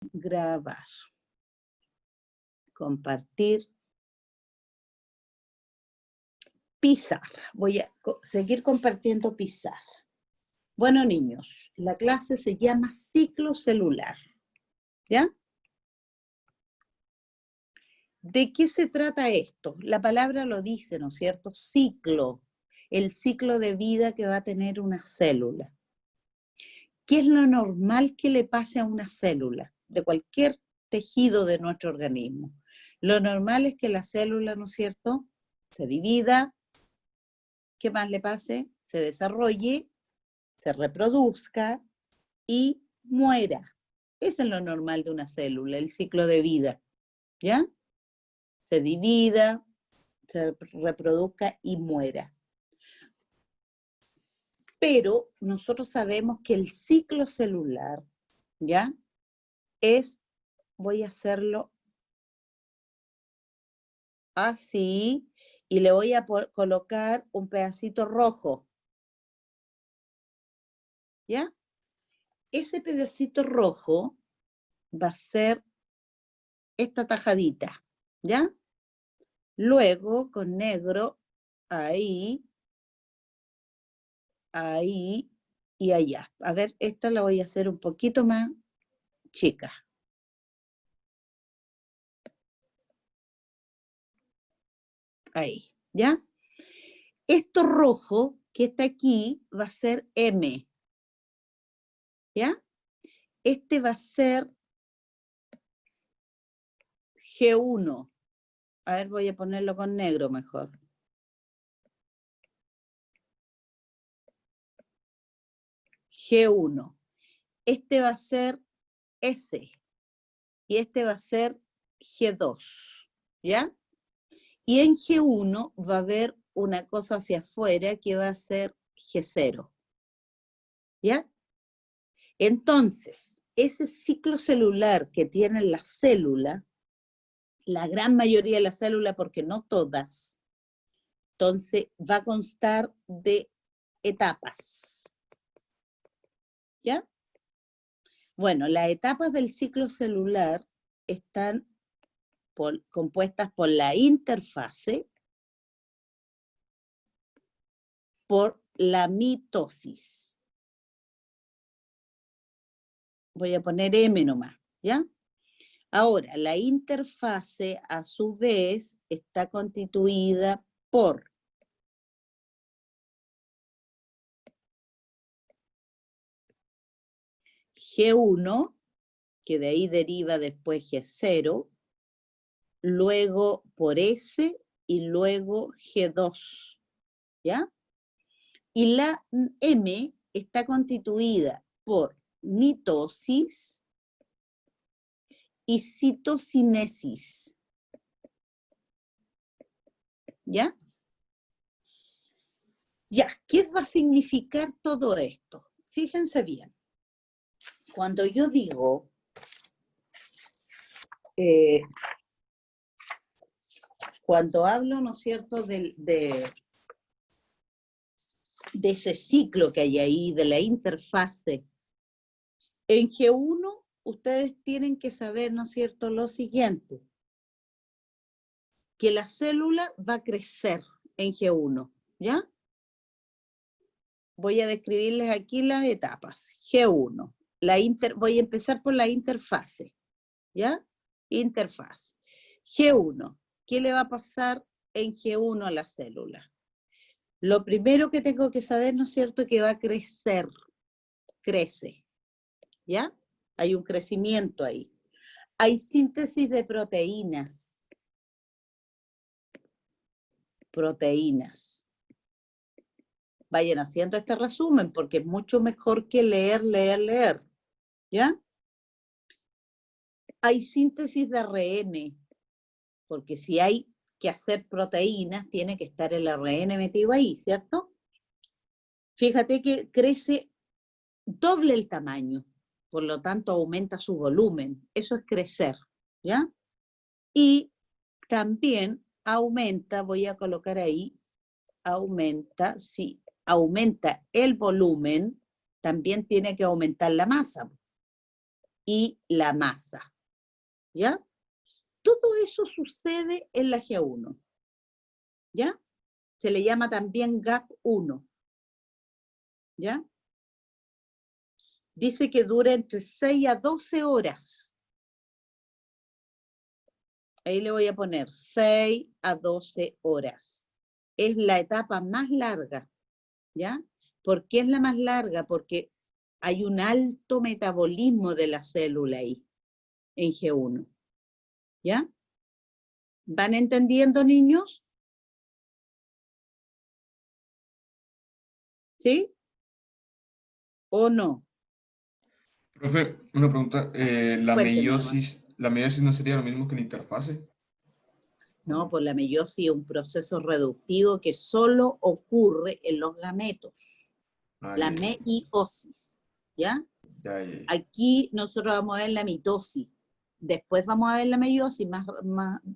grabar. Compartir. Pizarra. Voy a seguir compartiendo pizarra. Bueno, niños, la clase se llama ciclo celular. ¿Ya? ¿De qué se trata esto? La palabra lo dice, ¿no es cierto? Ciclo. El ciclo de vida que va a tener una célula. ¿Qué es lo normal que le pase a una célula de cualquier tejido de nuestro organismo? Lo normal es que la célula, ¿no es cierto?, se divida, ¿qué más le pase? Se desarrolle, se reproduzca y muera. Eso es lo normal de una célula, el ciclo de vida, ¿ya? Se divida, se reproduzca y muera. Pero nosotros sabemos que el ciclo celular, ¿ya?, es, voy a hacerlo así, y le voy a colocar un pedacito rojo, ¿ya? Ese pedacito rojo va a ser esta tajadita, ¿ya? Luego, con negro, ahí, ahí y allá. A ver, esta la voy a hacer un poquito más chica. Ahí, ¿ya? Esto rojo que está aquí va a ser M, ¿ya? Este va a ser G1. A ver, voy a ponerlo con negro mejor. G1. Este va a ser S. Y este va a ser G2. ¿Ya? Y en G1 va a haber una cosa hacia afuera que va a ser G0. ¿Ya? Entonces, ese ciclo celular que tiene la célula, la gran mayoría de las células, porque no todas, entonces va a constar de etapas. ¿Ya? Bueno, las etapas del ciclo celular están compuestas por la interfase, por la mitosis. Voy a poner M nomás, ¿ya? Ahora, la interfase a su vez está constituida por G1, que de ahí deriva después G0, luego por S y luego G2, ¿ya? Y la M está constituida por mitosis y citocinesis, ¿ya? Ya, ¿qué va a significar todo esto? Fíjense bien. Cuando yo digo cuando hablo, ¿no es cierto?, de ese ciclo que hay ahí, de la interfase, en G1 ustedes tienen que saber, ¿no es cierto?, lo siguiente, que la célula va a crecer en G1, ¿ya? Voy a describirles aquí las etapas. G1, voy a empezar por la interfase, ¿ya? Interfase. G1, ¿qué le va a pasar en G1 a la célula? Lo primero que tengo que saber, ¿no es cierto?, que va a crecer, crece, ¿ya? Hay un crecimiento ahí. Hay síntesis de proteínas. Proteínas. Vayan haciendo este resumen porque es mucho mejor que leer, ¿ya? Hay síntesis de ARN, porque si hay que hacer proteínas, tiene que estar el ARN metido ahí, ¿cierto? Fíjate que crece doble el tamaño, por lo tanto aumenta su volumen. Eso es crecer, ¿ya? Y también aumenta, voy a colocar ahí, aumenta, sí, aumenta el volumen, también tiene que aumentar la masa. y la masa. ¿Ya? Todo eso sucede en la G1. ¿Ya? Se le llama también GAP1. ¿Ya? Dice que dura entre 6 a 12 horas. Ahí le voy a poner 6 a 12 horas. Es la etapa más larga. ¿Ya? ¿Por qué es la más larga? Porque hay un alto metabolismo de la célula ahí, en G1. ¿Ya? ¿Van entendiendo, niños? ¿Sí? ¿O no? Profe, una pregunta. Cuéntenme nomás. ¿La meiosis no sería lo mismo que la interfase? No, pues la meiosis es un proceso reductivo que solo ocurre en los gametos. Ah, La ya, ya, meiosis, ¿ya? ya, ya, ya. Aquí nosotros vamos a ver la mitosis. Después vamos a ver la meiosis más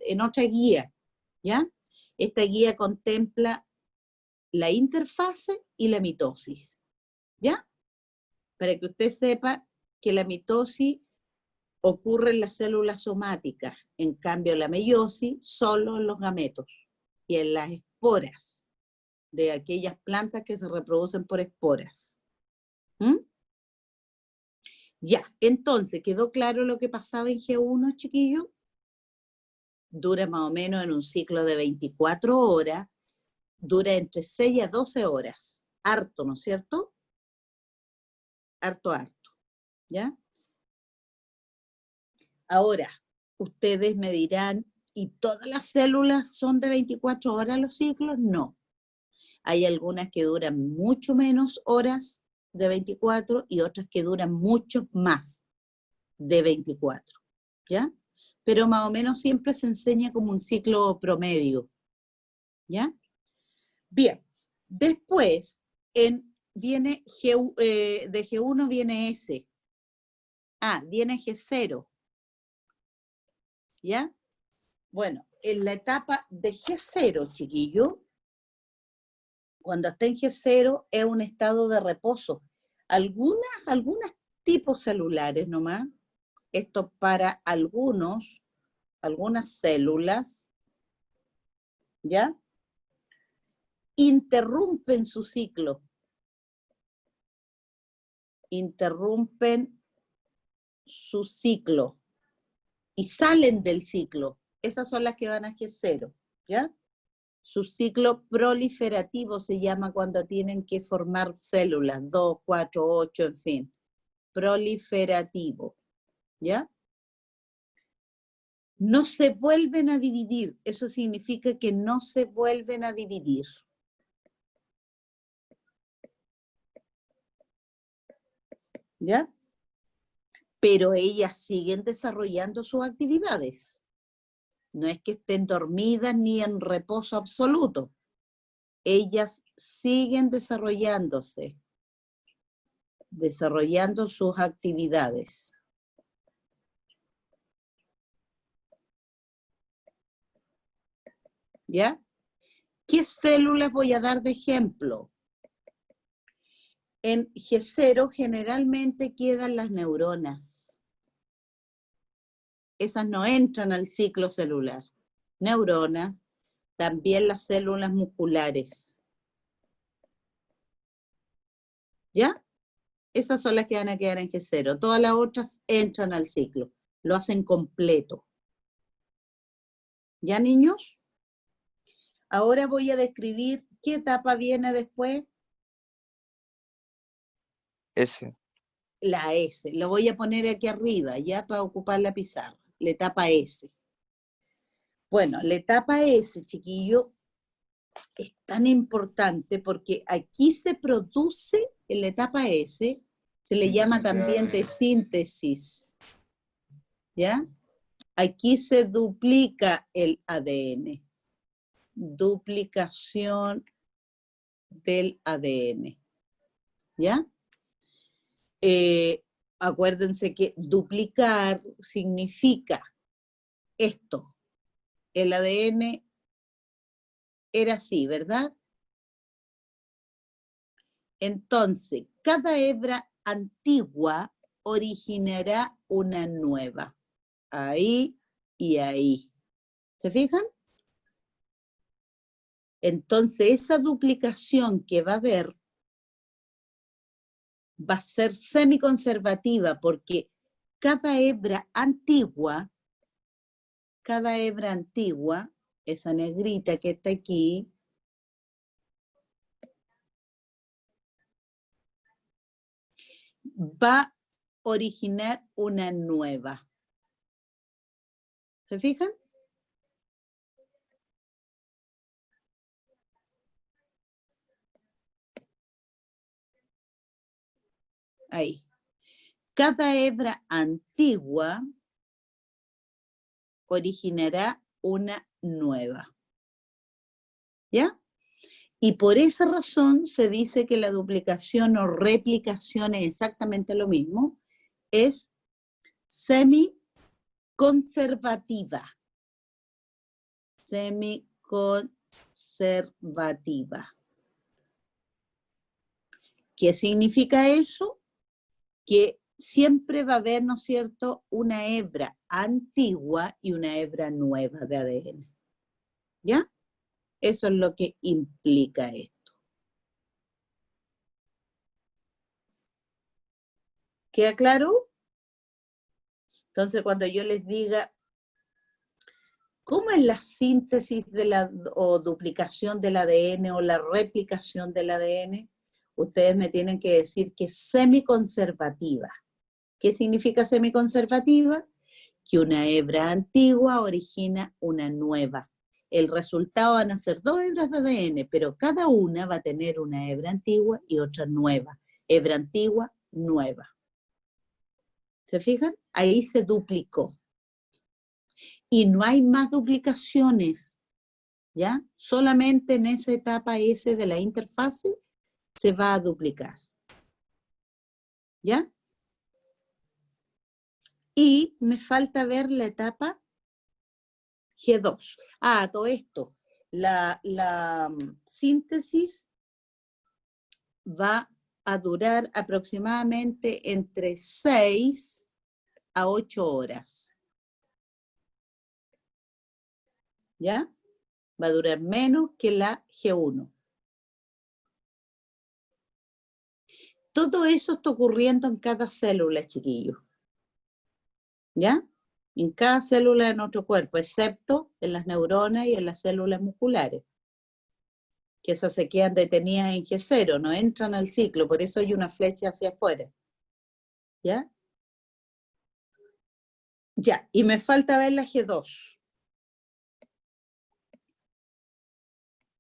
en otra guía, ¿ya? Esta guía contempla la interfase y la mitosis, ¿ya? Para que usted sepa que la mitosis ocurre en las células somáticas, en cambio la meiosis solo en los gametos y en las esporas de aquellas plantas que se reproducen por esporas. ¿Mm? Ya, entonces, ¿quedó claro lo que pasaba en G1, chiquillos? Dura más o menos en un ciclo de 24 horas, dura entre 6 a 12 horas. Harto, ¿no es cierto? Harto, harto. ¿Ya? Ahora, ustedes me dirán, ¿y todas las células son de 24 horas los ciclos? No. Hay algunas que duran mucho menos horas de 24 y otras que duran mucho más de 24, ¿ya? Pero más o menos siempre se enseña como un ciclo promedio, ¿ya? Bien, después viene de G1 viene S. Viene G0, ¿ya? Bueno, en la etapa de G0, chiquillo, cuando está en G0 es un estado de reposo. Algunas tipos celulares nomás, esto para algunas células, ¿ya? Interrumpen su ciclo. Interrumpen su ciclo y salen del ciclo. Esas son las que van a G0, ¿ya? Su ciclo proliferativo se llama cuando tienen que formar células, 2, 4, 8, en fin. Proliferativo, ¿ya? No se vuelven a dividir, eso significa que no se vuelven a dividir. ¿Ya? Pero ellas siguen desarrollando sus actividades. No es que estén dormidas ni en reposo absoluto. Ellas siguen desarrolando sus actividades. ¿Ya? ¿Qué células voy a dar de ejemplo? En G0 generalmente quedan las neuronas. Esas no entran al ciclo celular. Neuronas, también las células musculares. ¿Ya? Esas son las que van a quedar en G0. Todas las otras entran al ciclo. Lo hacen completo. ¿Ya, niños? Ahora voy a describir qué etapa viene después. S. La S. Lo voy a poner aquí arriba, ya para ocupar la pizarra. La etapa S. Bueno, la etapa S, chiquillo, es tan importante porque aquí se produce, en la etapa S, se le llama Síntesis de también de ADN. síntesis. ¿Ya? Aquí se duplica el ADN. Duplicación del ADN. ¿Ya? Acuérdense que duplicar significa esto. El ADN era así, ¿verdad? Entonces, cada hebra antigua originará una nueva. Ahí y ahí. ¿Se fijan? Entonces, esa duplicación que va a haber va a ser semiconservativa porque cada hebra antigua, esa negrita que está aquí, va a originar una nueva. ¿Se fijan? Ahí. Cada hebra antigua originará una nueva. ¿Ya? Y por esa razón se dice que la duplicación o replicación es exactamente lo mismo, es semiconservativa. Semiconservativa. ¿Qué significa eso? Que siempre va a haber, ¿no es cierto?, una hebra antigua y una hebra nueva de ADN. ¿Ya? Eso es lo que implica esto. ¿Queda claro? Entonces, cuando yo les diga, ¿cómo es la síntesis o duplicación del ADN o la replicación del ADN? Ustedes me tienen que decir que es semiconservativa. ¿Qué significa semiconservativa? Que una hebra antigua origina una nueva. El resultado van a ser 2 hebras de ADN, pero cada una va a tener una hebra antigua y otra nueva. Hebra antigua, nueva. ¿Se fijan? Ahí se duplicó. Y no hay más duplicaciones, ¿ya? Solamente en esa etapa S de la interfase se va a duplicar. ¿Ya? Y me falta ver la etapa G2. Ah, todo esto. La síntesis va a durar aproximadamente entre 6 a 8 horas. ¿Ya? Va a durar menos que la G1. Todo eso está ocurriendo en cada célula, chiquillos. ¿Ya? En cada célula de nuestro cuerpo, excepto en las neuronas y en las células musculares, que esas se quedan detenidas en G0, no entran al ciclo, por eso hay una flecha hacia afuera. ¿Ya? Ya, y me falta ver la G2.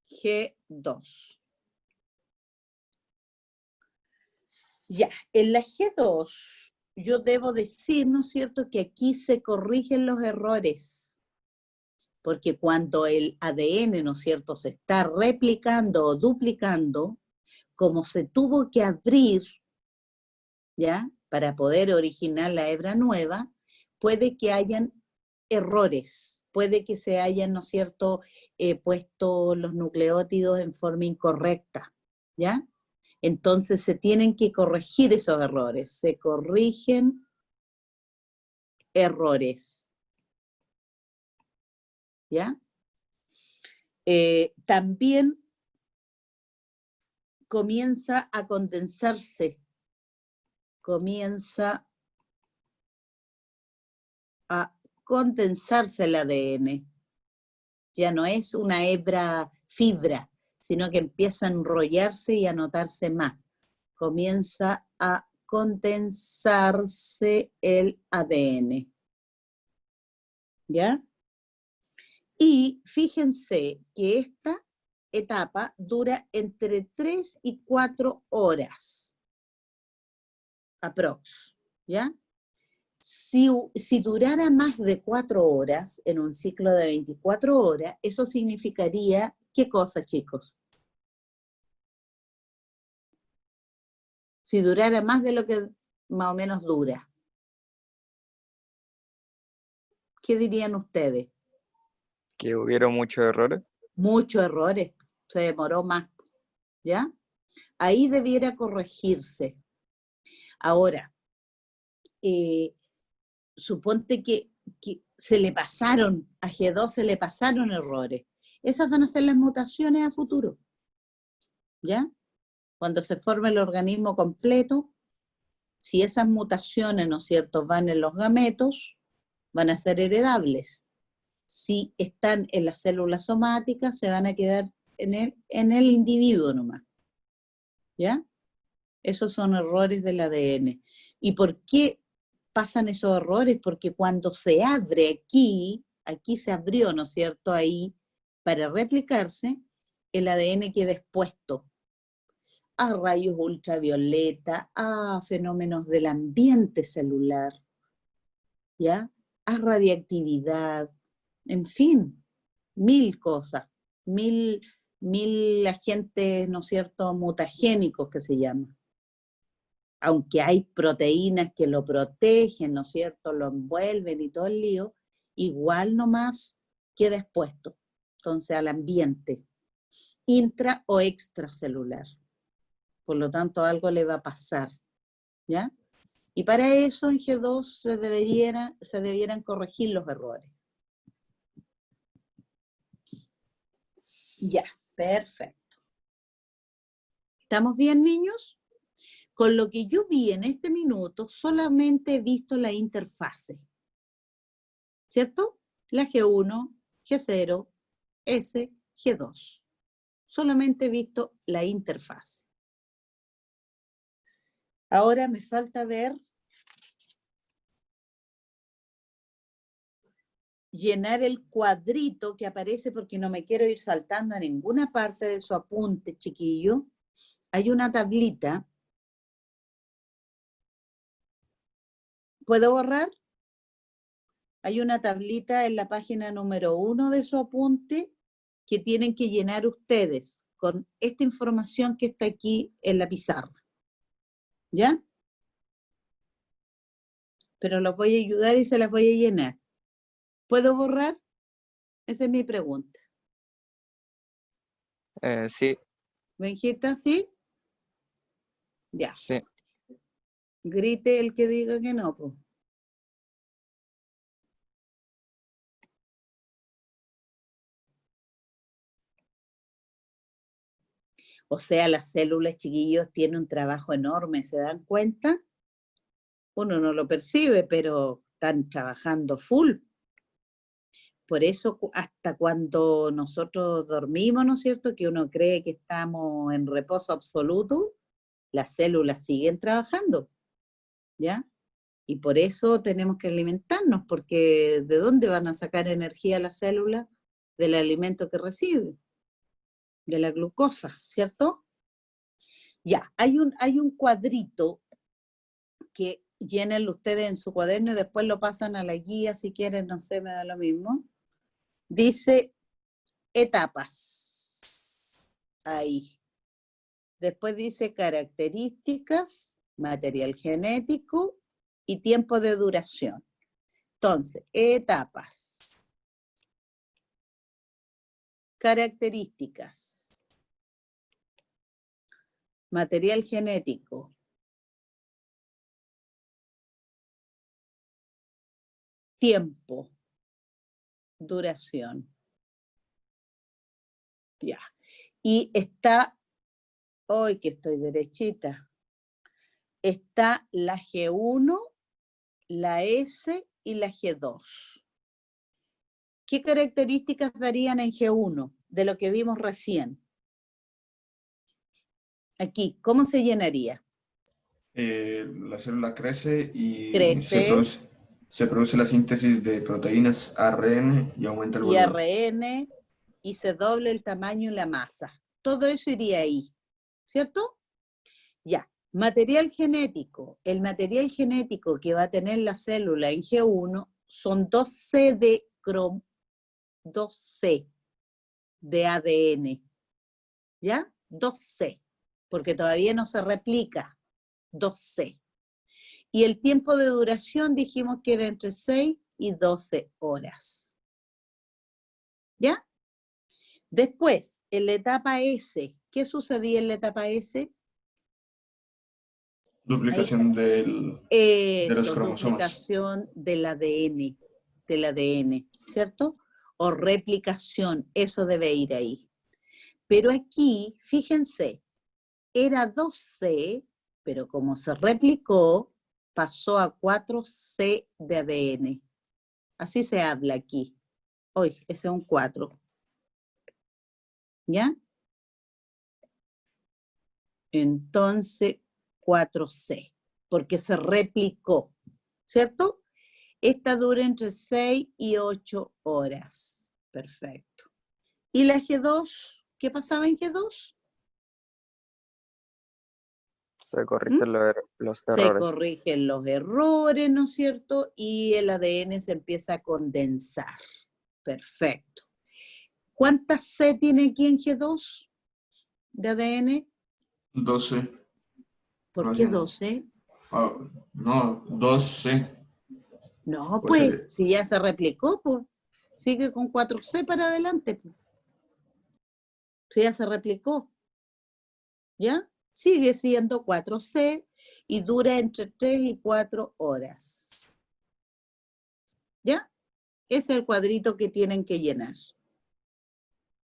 G2. Ya, en la G2 yo debo decir, ¿no es cierto?, que aquí se corrigen los errores, porque cuando el ADN, ¿no es cierto?, se está replicando o duplicando, como se tuvo que abrir, ¿ya?, para poder originar la hebra nueva, puede que hayan errores, puede que se hayan, ¿no es cierto?, puesto los nucleótidos en forma incorrecta, ¿ya? Entonces se tienen que corregir esos errores, se corrigen errores, ¿ya? También comienza a condensarse, el ADN. Ya no es una hebra fibra, sino que empieza a enrollarse y a notarse más. Comienza a condensarse el ADN. ¿Ya? Y fíjense que esta etapa dura entre 3 y 4 horas. Aprox. ¿Ya? Si durara más de 4 horas en un ciclo de 24 horas, eso significaría, ¿qué cosa, chicos? Si durara más de lo que más o menos dura. ¿Qué dirían ustedes? Que hubieron muchos errores. Muchos errores, se demoró más, ¿ya? Ahí debiera corregirse. Ahora, suponte que se le pasaron, a G2 se le pasaron errores. Esas van a ser las mutaciones a futuro. ¿Ya? Cuando se forme el organismo completo, si esas mutaciones, ¿no es cierto?, van en los gametos, van a ser heredables. Si están en las células somáticas, se van a quedar en el individuo nomás. ¿Ya? Esos son errores del ADN. ¿Y por qué pasan esos errores? Porque cuando se abre aquí se abrió, ¿no es cierto?, ahí, para replicarse, el ADN queda expuesto a rayos ultravioleta, a fenómenos del ambiente celular, ¿ya? A radiactividad, en fin, 1000 cosas, mil agentes, ¿no es cierto?, mutagénicos que se llaman. Aunque hay proteínas que lo protegen, ¿no es cierto?, lo envuelven y todo el lío, igual nomás queda expuesto, entonces, al ambiente, intra o extracelular. Por lo tanto, algo le va a pasar, ¿ya? Y para eso en G2 se debieran corregir los errores. Ya, perfecto. ¿Estamos bien, niños? Con lo que yo vi en este minuto, solamente he visto la interfase, ¿cierto? La G1, G0, S, G2. Solamente he visto la interfase. Ahora me falta ver, llenar el cuadrito que aparece, porque no me quiero ir saltando a ninguna parte de su apunte, chiquillo. Hay una tablita. ¿Puedo borrar? Hay una tablita en la página número 1 de su apunte que tienen que llenar ustedes con esta información que está aquí en la pizarra. ¿Ya? Pero los voy a ayudar y se las voy a llenar. ¿Puedo borrar? Esa es mi pregunta. Sí, ¿Benjita, sí? Ya. sí. Grite el que diga que no, pues. O sea, las células, chiquillos, tienen un trabajo enorme, ¿se dan cuenta? Uno no lo percibe, pero están trabajando full. Por eso, hasta cuando nosotros dormimos, ¿no es cierto?, que uno cree que estamos en reposo absoluto, las células siguen trabajando, ¿ya? Y por eso tenemos que alimentarnos, porque ¿de dónde van a sacar energía las células? Del alimento que reciben, de la glucosa, ¿cierto? Ya, hay un cuadrito que llénenlo ustedes en su cuaderno y después lo pasan a la guía si quieren, no sé, me da lo mismo. Dice etapas. Ahí. Después dice características, material genético y tiempo de duración. Entonces, etapas. Características. Material genético. Tiempo. Duración. Ya. Y está, hoy que estoy derechita, está la G1, la S y la G2. ¿Qué características darían en G1 de lo que vimos recién? Aquí, ¿cómo se llenaría? La célula crece y Crece, se produce la síntesis de proteínas ARN y aumenta el y volumen. ARN, y se doble el tamaño y la masa. Todo eso iría ahí, ¿cierto? Ya, material genético. El material genético que va a tener la célula en G1 son 2C de 2C de ADN, ¿ya? 2C, porque todavía no se replica, 2C. Y el tiempo de duración dijimos que era entre 6 y 12 horas. ¿Ya? Después, en la etapa S, ¿qué sucedía en la etapa S? Duplicación de los Eso, cromosomas. duplicación del ADN, ¿cierto? O replicación, eso debe ir ahí. Pero aquí, fíjense, era 2C, pero como se replicó, pasó a 4C de ADN. Así se habla aquí. Hoy, ese es un 4. ¿Ya? Entonces, 4C, porque se replicó, ¿cierto? Esta dura entre 6 y 8 horas. Perfecto. ¿Y la G2? ¿Qué pasaba en G2? Se corrigen los Se errores. corrigen los errores, ¿no es cierto? Y el ADN se empieza a condensar. Perfecto. ¿Cuántas C tiene aquí en G2 de ADN? 12. ¿Por Más qué bien. 12? No, 12. No, Pues pues, si ya se replicó, pues, sigue con 4C para adelante, pues. Si ya se replicó, ¿ya? Sigue siendo 4C y dura entre 3 y 4 horas. ¿Ya? Ese es el cuadrito que tienen que llenar.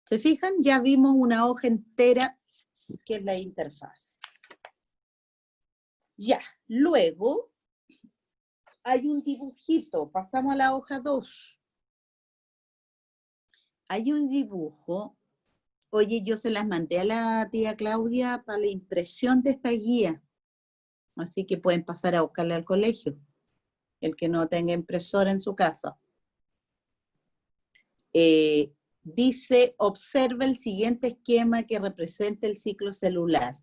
¿Se fijan? Ya vimos una hoja entera que es la interfaz. Ya, luego hay un dibujito, pasamos a la hoja 2. Hay un dibujo, oye, yo se las mandé a la tía Claudia para la impresión de esta guía, así que pueden pasar a buscarla al colegio, el que no tenga impresora en su casa. Dice, observa el siguiente esquema que representa el ciclo celular.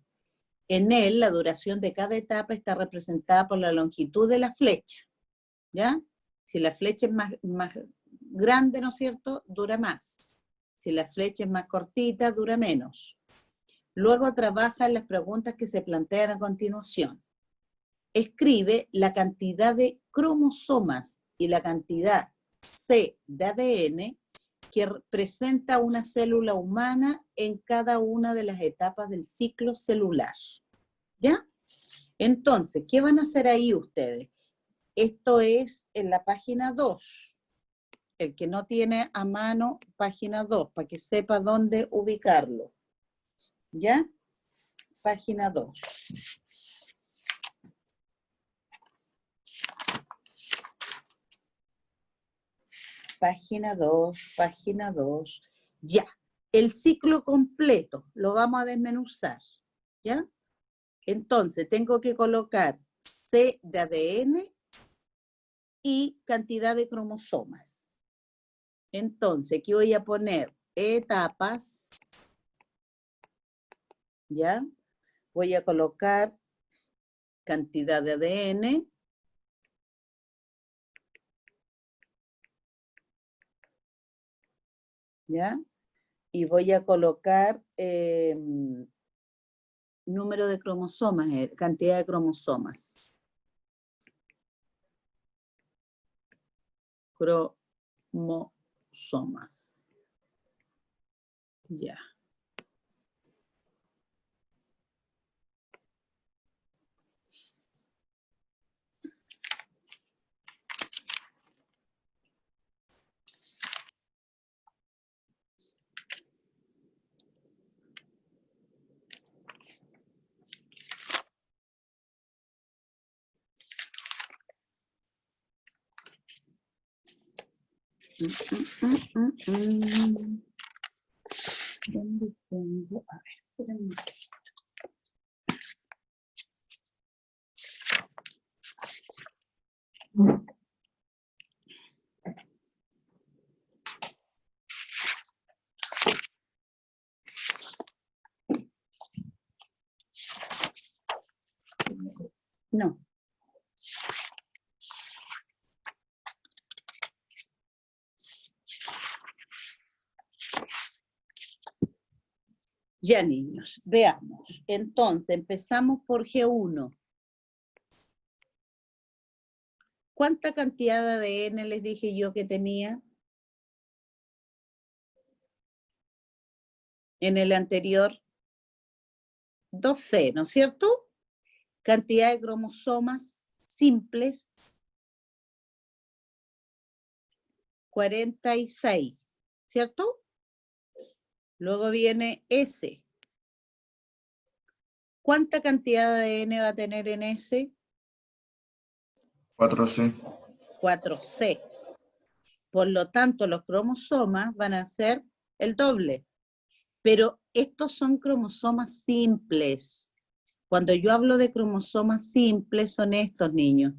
En él, la duración de cada etapa está representada por la longitud de la flecha, ¿ya? Si la flecha es más grande, ¿no es cierto?, dura más. Si la flecha es más cortita, dura menos. Luego trabaja en las preguntas que se plantean a continuación. Escribe la cantidad de cromosomas y la cantidad C de ADN que presenta una célula humana en cada una de las etapas del ciclo celular. ¿Ya? Entonces, ¿qué van a hacer ahí ustedes? Esto es en la página 2. El que no tiene a mano, página 2, para que sepa dónde ubicarlo. ¿Ya? Página 2. Página 2, página 2. Ya. El ciclo completo lo vamos a desmenuzar. ¿Ya? Entonces, tengo que colocar C de ADN y cantidad de cromosomas. Entonces, aquí voy a poner etapas, ¿ya? Voy a colocar cantidad de ADN, ¿ya? Y voy a colocar número de cromosomas, cantidad de cromosomas. Cromosomas. Ya. ¿Dónde tengo? A ver, espérenme. No. Ya, niños, veamos. Entonces, empezamos por G1. ¿Cuánta cantidad de ADN les dije yo que tenía? En el anterior, 2C, ¿no es cierto? cantidad de cromosomas simples, 46, ¿cierto? Luego viene S. ¿Cuánta cantidad de ADN va a tener en S? 4C. 4C. Por lo tanto, los cromosomas van a ser el doble. Pero estos son cromosomas simples. Cuando yo hablo de cromosomas simples, son estos, niños.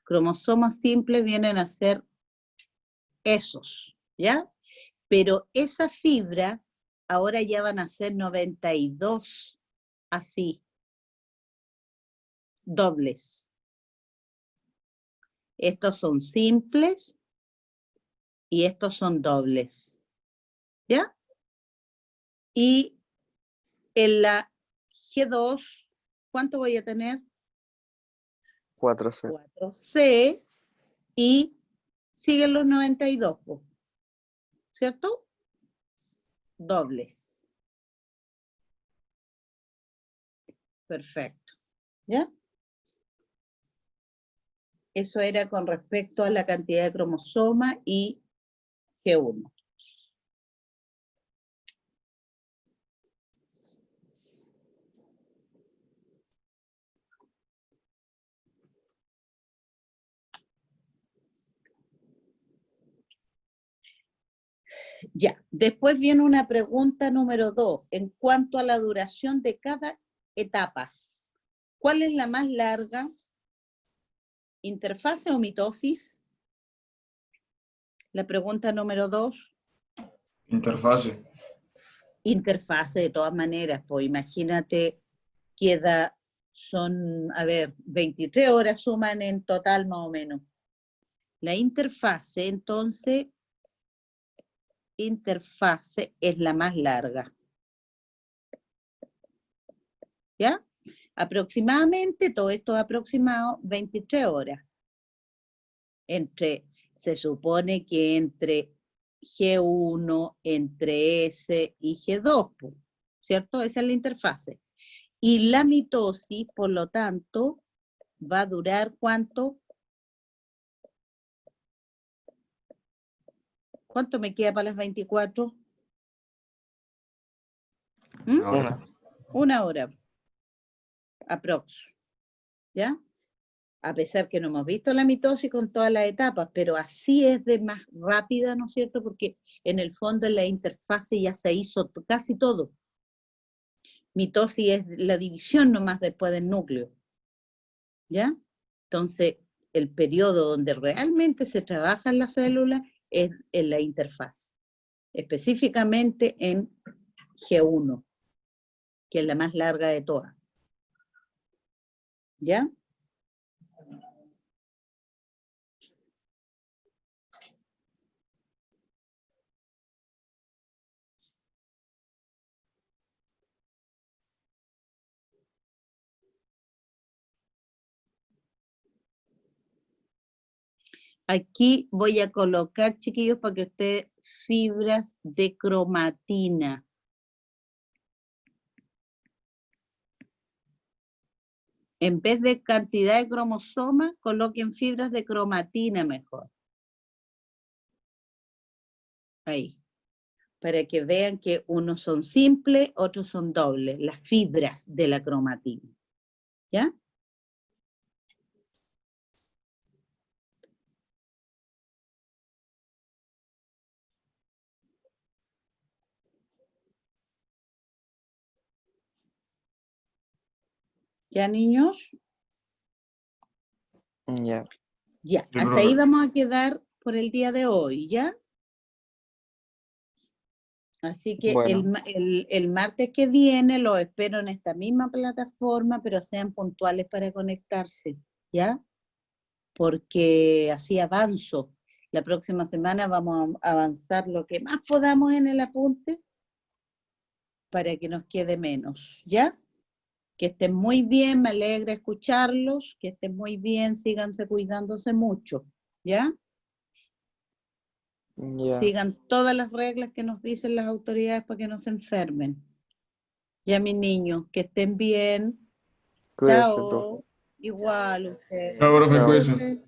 Cromosomas simples vienen a ser esos, ¿ya? Pero esa fibra ahora ya van a ser 92, así, dobles. Estos son simples y estos son dobles, ¿ya? Y en la G2, ¿cuánto voy a tener? 4C. 4C y siguen los 92, ¿cierto? Dobles. Perfecto. ¿Ya? Eso era con respecto a la cantidad de cromosomas y G1. Ya, después viene una pregunta número 2, en cuanto a la duración de cada etapa. ¿Cuál es la más larga? ¿Interfase o mitosis? La pregunta número 2. Interfase. Interfase de todas maneras, pues imagínate, son, 23 horas suman en total más o menos. La interfase, entonces, interfase es la más larga. ¿Ya? Aproximadamente, todo esto aproximado, 23 horas. Se supone que entre G1, entre S y G2, ¿cierto? Esa es la interfase. Y la mitosis, por lo tanto, va a durar ¿cuánto? ¿Cuánto me queda para las 24? Una. Una hora. Aprox. ¿Ya? A pesar que no hemos visto la mitosis con todas las etapas, pero así es de más rápida, ¿no es cierto? Porque en el fondo en la interfase ya se hizo casi todo. Mitosis es la división nomás después del núcleo. ¿Ya? Entonces, el periodo donde realmente se trabaja en la célula es en la interfase, específicamente en G1, que es la más larga de todas. ¿Ya? Aquí voy a colocar, chiquillos, para que ustedes, fibras de cromatina. En vez de cantidad de cromosomas, coloquen fibras de cromatina mejor. Ahí. Para que vean que unos son simples, otros son dobles. Las fibras de la cromatina. ¿Ya? ¿Ya, niños? Ya. Ya, Sí, hasta ahí profe. vamos a quedar por el día de hoy, ¿ya? Así que Bueno. el martes que viene los espero en esta misma plataforma, pero sean puntuales para conectarse, ¿ya? Porque así avanzo. La próxima semana vamos a avanzar lo que más podamos en el apunte para que nos quede menos, ¿ya? Que estén muy bien, me alegra escucharlos, que estén muy bien, síganse cuidándose mucho, ¿ya? Ya, Sigan todas las reglas que nos dicen las autoridades para que no se enfermen. Ya, mis niños, que estén bien. cuídese, profe. Chao. Igual ustedes. Chao, profe, Chao. cuídese.